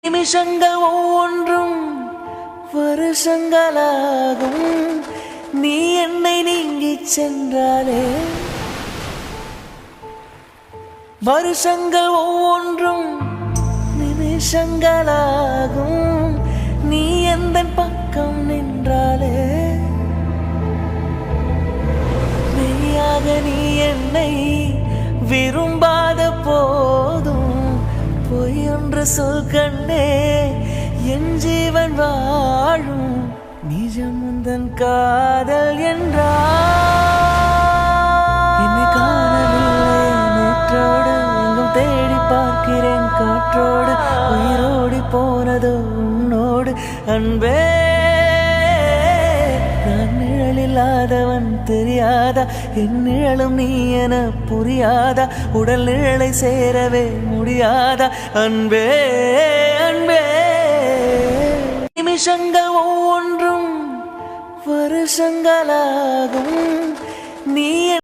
நிமிஷங்கள் ஒவ்வொன்றும் வருஷங்களாகும். நீ என்னை நீங்கிச் சென்றாலே வருஷங்கள் ஒவ்வொன்றும் நிமிஷங்களாகும். நீ எந்த பக்கம் நின்றாலே மெய்யாக நீ என்னை விரும்பாத போதும் பொய் என்று சொல் கண்ணே, என் ஜீவன் வாழும் நிஜம் உந்தன் காதல் என்றால் என்னை காணவில்லை நேற்றோடு எங்கும் தேடி பார்க்கிறேன் காற்றோடு உயிரோடி போனதோ உன்னோடு அன்பே. நான் நிழலில்லாதவன் தெரியாதா, என் நிழலும் நீ என புரியாதா, உடல் நிழலை சேரவே முடியாதா அன்பே அன்பே. நிமிஷங்கள் ஒவ்வொன்றும் வருஷங்களாகும். நீ